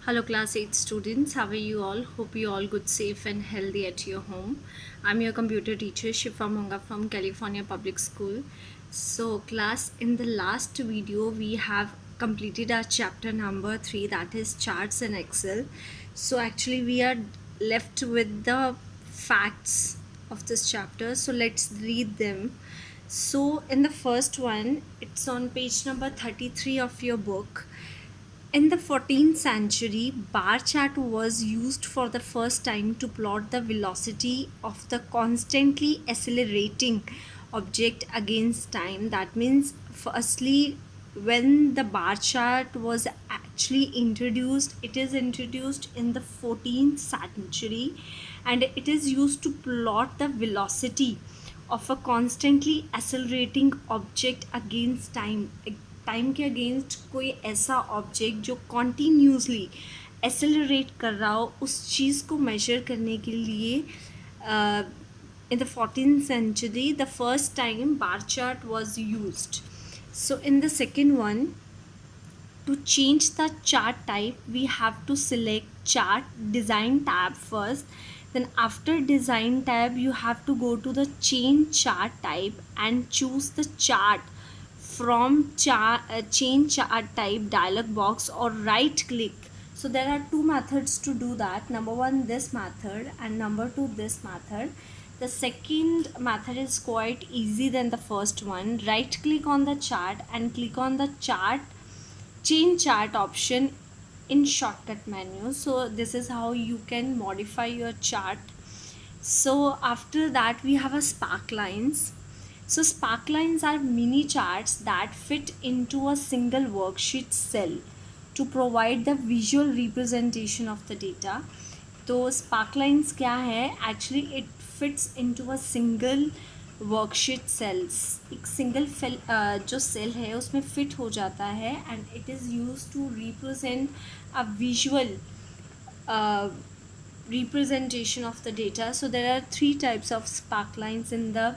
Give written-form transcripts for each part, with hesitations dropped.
Hello class 8 students, how are you all? Hope you all good, safe and healthy at your home. I'm your computer teacher Shifa Monga from California Public School. So class, in the last video we have completed our chapter number 3, that is charts in Excel. So actually we are left with the facts of this chapter. So let's read them. So in the first one, it's on page number 33 of your book. In the 14th century, bar chart was used for the first time to plot the velocity of the constantly accelerating object against time. That means, firstly, when the bar chart was actually introduced, it is introduced in the 14th century and it is used to plot the velocity of a constantly accelerating object against time. Time के against कोई ऐसा object जो continuously accelerate कर रहा हो, उस चीज़ को major करने के लिए in the 14th century the first time bar chart was used. So in the second one, to change the chart type we have to select chart design tab first. Then after design tab you have to go to the change chart type and choose the chart from change chart type dialog box or right click. So there are two methods to do that. Number one, this method, and number two, this method. The second method is quite easy than the first one. Right click on the chart and click on the chart change chart option in shortcut menu. So this is how you can modify your chart. So after that we have a spark lines. So spark lines are mini charts that fit into a single worksheet cell to provide the visual representation of the data. तो spark lines क्या है? Actually it fits into a single worksheet cells. एक single जो cell है उसमें fit हो जाता है and it is use to represent a visual representation of the data. So there are three types of spark lines in the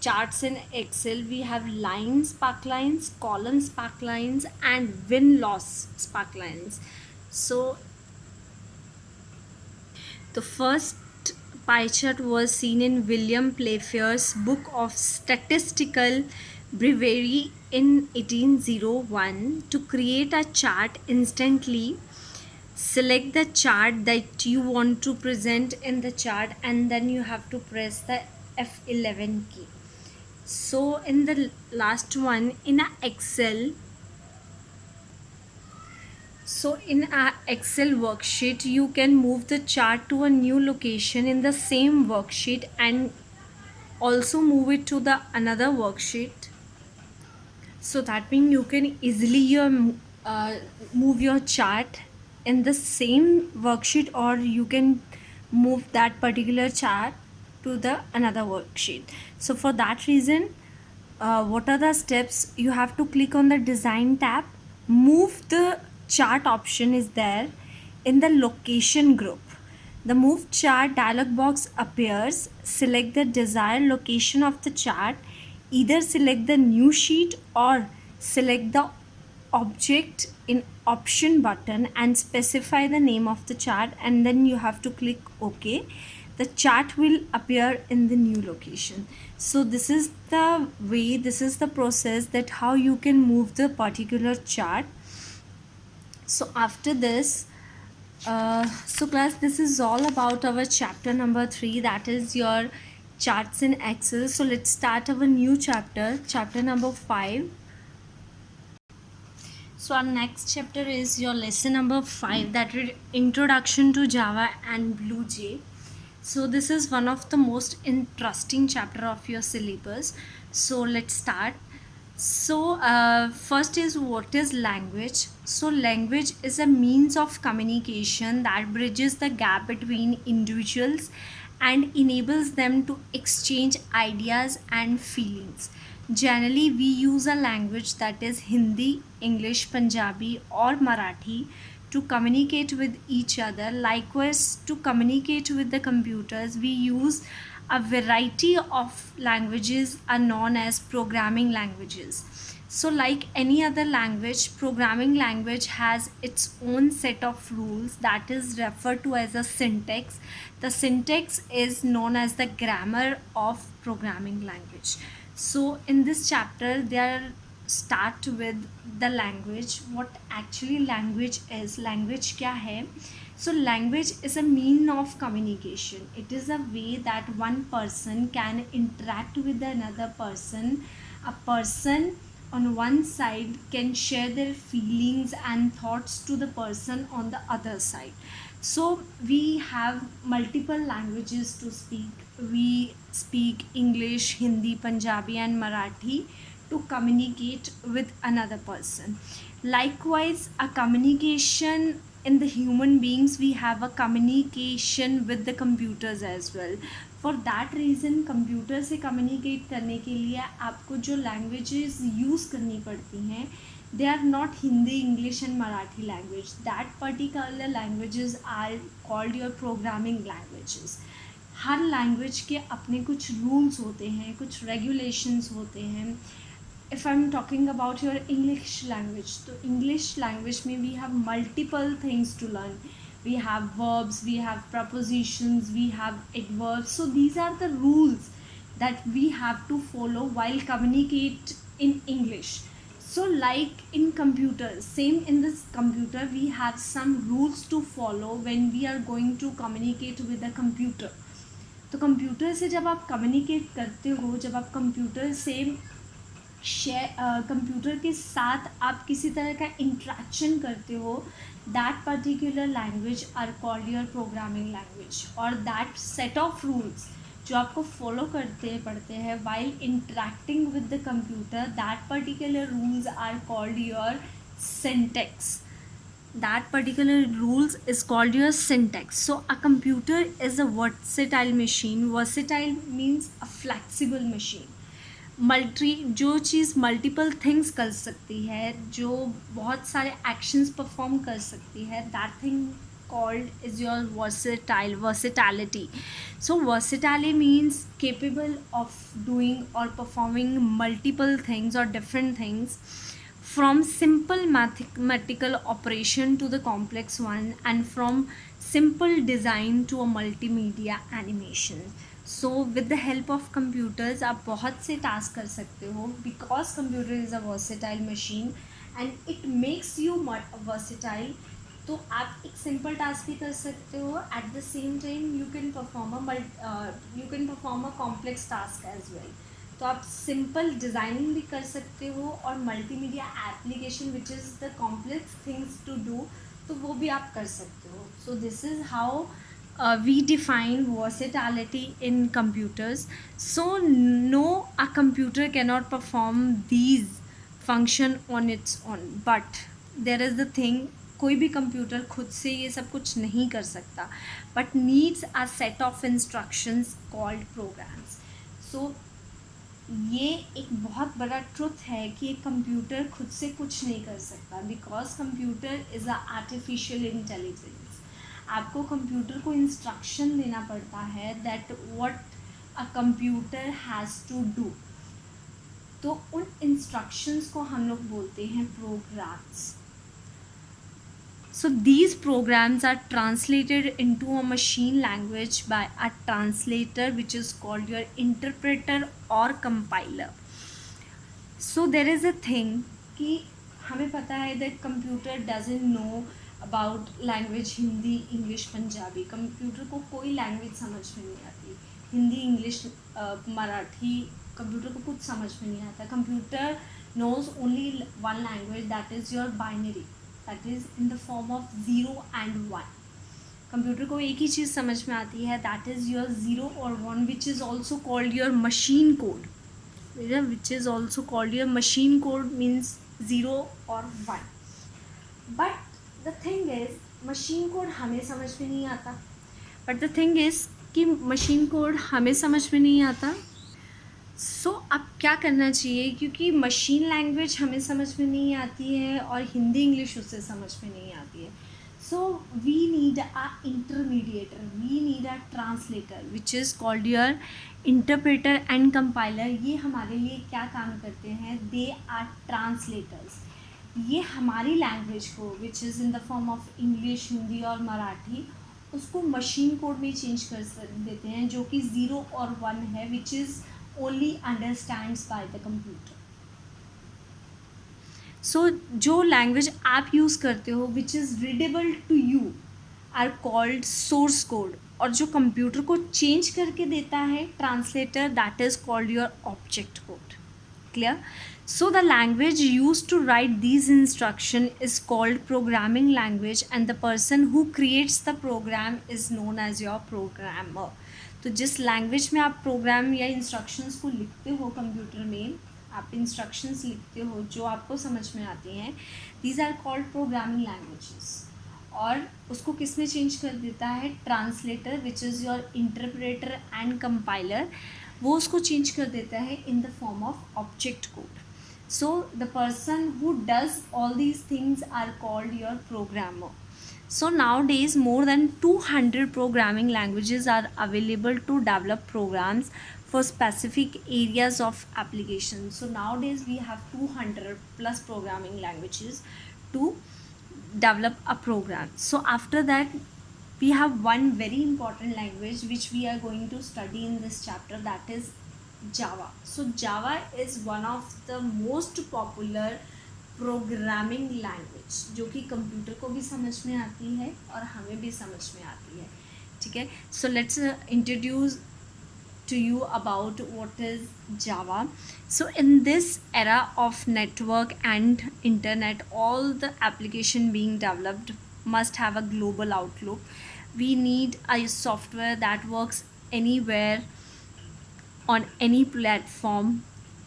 charts in Excel. We have line spark lines, column spark lines and win-loss spark lines. So the first pie chart was seen in William Playfair's Book of Statistical Breviary in 1801. To create a chart instantly, select the chart that you want to present in the chart and then you have to press the F11 key. So in the last one, in a Excel, so in a Excel worksheet, you can move the chart to a new location in the same worksheet and also move it to the another worksheet. So that means you can easily move your chart in the same worksheet, or you can move that particular chart to the another worksheet. So for that reason, what are the steps? You have to click on the design tab, move the chart option is there in the location group. The move chart dialog box appears. Select the desired location of the chart. Either select the new sheet or select the object in option button and specify the name of the chart, and then you have to click OK. The chart will appear in the new location. So this is the way, this is the process that how you can move the particular chart. So after this, so class, this is all about our chapter number 3, that is your charts in Excel. So let's start our new chapter, chapter number 5. So our next chapter is your lesson number 5, that is Introduction to Java and BlueJ. So this is one of the most interesting chapter of your syllabus. So let's start. So first is, what is language? So language is a means of communication that bridges the gap between individuals and enables them to exchange ideas and feelings. Generally we use a language that is Hindi, English, Punjabi or Marathi to communicate with each other. Likewise, to communicate with the computers, we use a variety of languages are known as programming languages. So like any other language, programming language has its own set of rules that is referred to as a syntax. The syntax is known as the grammar of programming language. So in this chapter they are start with the language, what actually language is, language kya hai. So language is a mean of communication. It is a way that one person can interact with another person. A person on one side can share their feelings and thoughts to the person on the other side. So we have multiple languages to speak. We speak English, Hindi, Punjabi and Marathi to communicate with another person. Likewise, a communication in the human beings, we have a communication with the computers as well. For that reason computer से communicate करने के लिए आपको जो languages use करनी पड़ती हैं, they are not Hindi, English and Marathi language. That particular languages are called your programming languages. हर लैंग्वेज के अपने कुछ रूल्स होते हैं, कुछ रेगुलेशंस होते हैं. if I'm talking about your English language, तो English language में we have multiple things to learn. We have verbs, we have prepositions, we have adverbs. So these are the rules that we have to follow while communicate in English. So like in computer, same in this computer, we have some rules to follow when we are going to communicate with a computer. तो computer से जब आप communicate करते हो, जब आप computer से computer के साथ आप किसी तरह का इंट्रैक्शन करते हो, that particular language are called your programming language. और दैट सेट ऑफ रूल्स जो आपको फॉलो करते पड़ते हैं while interacting with the computer, that particular rules are called your syntax. That particular rules is called your syntax. So a computer is a versatile machine. Versatile means a flexible machine. जो चीज़ multiple things कर सकती है, जो बहुत सारे actions perform कर सकती है, that thing called is your versatility. So versatility means capable of doing or performing multiple things or different things, from simple mathematical operation to the complex one, and from simple design to a multimedia animation. So with the help of computers आप बहुत से task कर सकते हो, because computer is a versatile machine and it makes you versatile. तो आप एक simple task भी कर सकते हो, at the same time you can perform a complex task as well. तो आप सिंपल डिज़ाइनिंग भी कर सकते हो और multimedia application which is the complex things to do, तो वो भी आप कर सकते हो. So this is how we define versatility in computers. So no, a computer cannot perform these function on its own, but there is the thing, कोई भी computer खुद से ये सब कुछ नहीं कर सकता, but needs a set of instructions called programs. So ये एक बहुत बड़ा ट्रुथ है कि एक कंप्यूटर खुद से कुछ नहीं कर सकता, because computer is a artificial intelligence. आपको कंप्यूटर को इंस्ट्रक्शन देना पड़ता है that what a computer has to do. तो उन इंस्ट्रक्शंस को हम लोग बोलते हैं programs. So these programs are translated into a machine language by a translator which is called your interpreter और compiler. So there is a thing कि हमें पता है दैट computer doesn't know about language Hindi, English, Punjabi. Computer को कोई language समझ में नहीं आती. हिंदी, इंग्लिश, मराठी कंप्यूटर को कुछ समझ में नहीं आता. Computer knows only one language, that is your binary, that is in the form of 0 and 1. Computer को एक ही चीज़ समझ में आती है, that is your 0 or 1, which is also called your machine code. Which is also called your machine code means 0 or 1. But the thing is machine code हमें समझ में नहीं आता. कि मशीन कोड हमें समझ में नहीं आता. सो अब क्या करना चाहिए, क्योंकि मशीन लैंग्वेज हमें समझ में नहीं आती है और हिंदी इंग्लिश उससे समझ में नहीं आती है. So we need a intermediator, we need a translator which is called your interpreter and compiler. ये हमारे लिए क्या काम करते हैं? They are translators. ये हमारी लैंग्वेज को which is in the form of English, Hindi और मराठी, उसको मशीन कोड में चेंज कर देते हैं जो कि 0 और 1 है, which is only understands by the computer. So जो लैंग्वेज आप यूज़ करते हो which is readable to you are called source code, और जो कंप्यूटर को चेंज करके देता है translator, that is called your object code. Clear? So the language used to write these instruction is called programming language, and the person who creates the program is known as your programmer. तो जिस language में आप programme या instructions को लिखते हो computer में, आप इंस्ट्रक्शंस लिखते हो जो आपको समझ में आती हैं, these are called programming languages. और उसको किसने चेंज कर देता है? Translator which is your interpreter and compiler. वो उसको चेंज कर देता है in the form of object code. So the person who does all these things are called your programmer. So nowadays more than 200 programming languages are available to develop programs for specific areas of application. So nowadays we have 200 plus programming languages to develop a program. So after that we have one very important language which we are going to study in this chapter, that is Java. So Java is one of the most popular programming language जो कि computer को भी समझ में आती है और हमें भी समझ में आती है. ठीक है, so let's introduce to you about what is Java. So in this era of network and internet, all the application being developed must have a global outlook. We need a software that works anywhere on any platform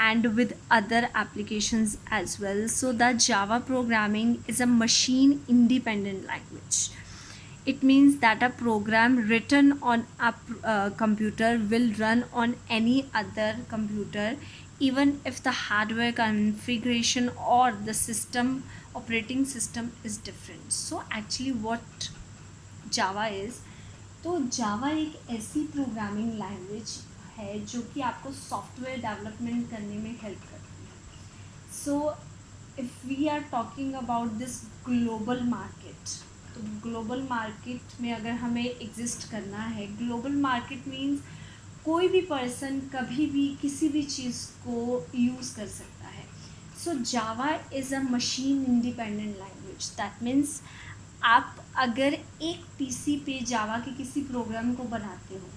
and with other applications as well. So the Java programming is a machine independent language. It means that a program written on a computer will run on any other computer even if the hardware configuration or the system operating system is different. So actually what Java is, तो Java एक ऐसी programming language है जो कि आपको software development करने में help करती है. So if we are talking about this global market, तो ग्लोबल मार्केट में अगर हमें एग्जिस्ट करना है, ग्लोबल मार्केट मीन्स कोई भी पर्सन कभी भी किसी भी चीज़ को यूज़ कर सकता है. So Java is a machine independent language. That means आप अगर एक पीसी पे जावा के किसी प्रोग्राम को बनाते हो,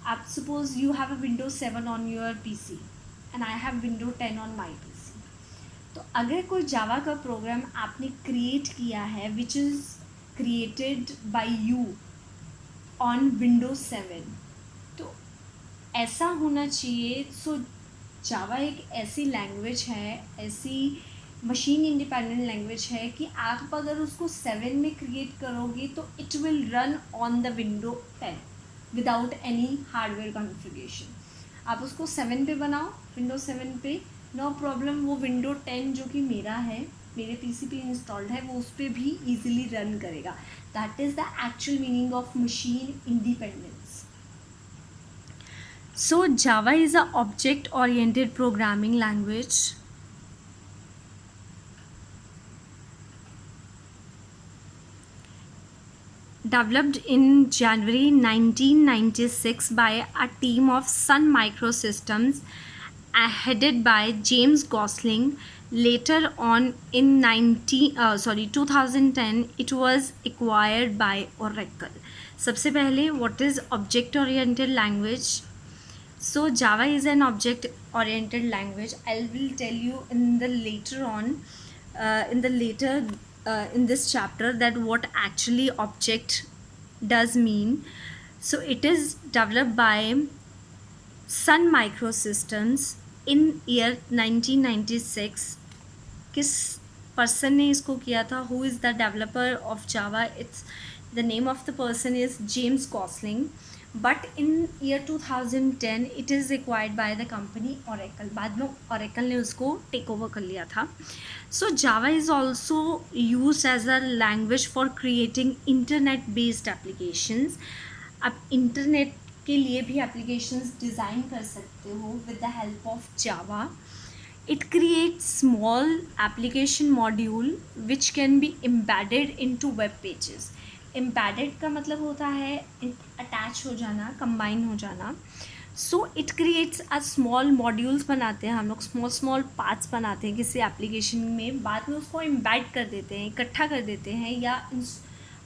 आप suppose you have a window 7 on your PC and I have window 10 on my PC. तो अगर कोई जावा का प्रोग्राम आपने क्रिएट किया है which is created by you on window 7, तो ऐसा होना चाहिए. सो जावा एक ऐसी लैंग्वेज है, ऐसी मशीन इंडिपेंडेंट लैंग्वेज है कि आप अगर उसको 7 में क्रिएट करोगे तो it will run on the window 10 without any hardware configuration. आप उसको 7 पे बनाओ, विंडो 7 पे, नो प्रॉब्लम. वो विंडो 10 जो कि मेरा है, मेरे पीसी पे इंस्टॉल्ड है, वो उस पर भी ईजिली रन करेगा. That is the actual meaning of machine independence. So Java is a object oriented programming language. Developed in January 1996 by a team of Sun Microsystems headed by James Gosling. Later on in 2010 it was acquired by Oracle. सबसे पहले what is object oriented language? So Java is an object oriented language. I will tell you in the later on in this chapter that what actually object does mean. So it is developed by Sun Microsystems in year 1996. किस person ने इसको किया था? Who is the developer of Java? It's the name of the person is James Gosling. But in year 2010 it is acquired by the company Oracle. बाद में Oracle ने उसको take over कर लिया था. So Java is also use as a language for creating internet based applications. आप internet के लिए भी एप्लीकेशंस डिज़ाइन कर सकते हो with the help of Java. It creates small application module which can be embedded into web pages. Embedded का मतलब होता है attach हो जाना, combine हो जाना. So it creates a small modules बनाते हैं हम लोग, small parts बनाते हैं किसी application में, बाद में उसको embed कर देते हैं, इकट्ठा कर देते हैं, या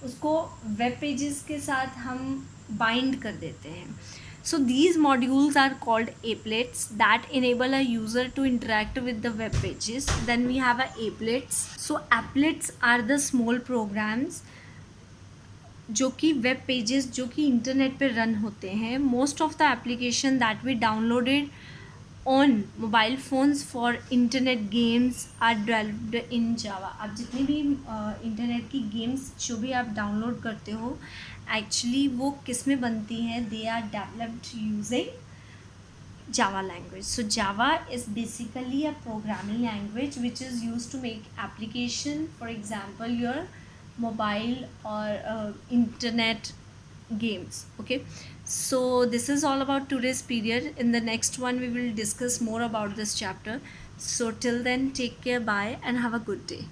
उसको web pages के साथ हम bind कर देते हैं. So these modules are called applets that enable a user to interact with the web pages. Then we have a applets. So applets are the small programs जो कि वेब पेजेस जो कि इंटरनेट पे run होते हैं. Most of the application that we downloaded on mobile phones for internet games are developed in Java. आप जितनी भी इंटरनेट की गेम्स जो भी आप डाउनलोड करते हो, एक्चुअली वो किस में बनती हैं? They are developed using Java language. So Java is basically a programming language which is used to make application, for example your mobile or internet games. Okay, so this is all about today's period. In the next one we will discuss more about this chapter. So till then, take care, bye, and have a good day.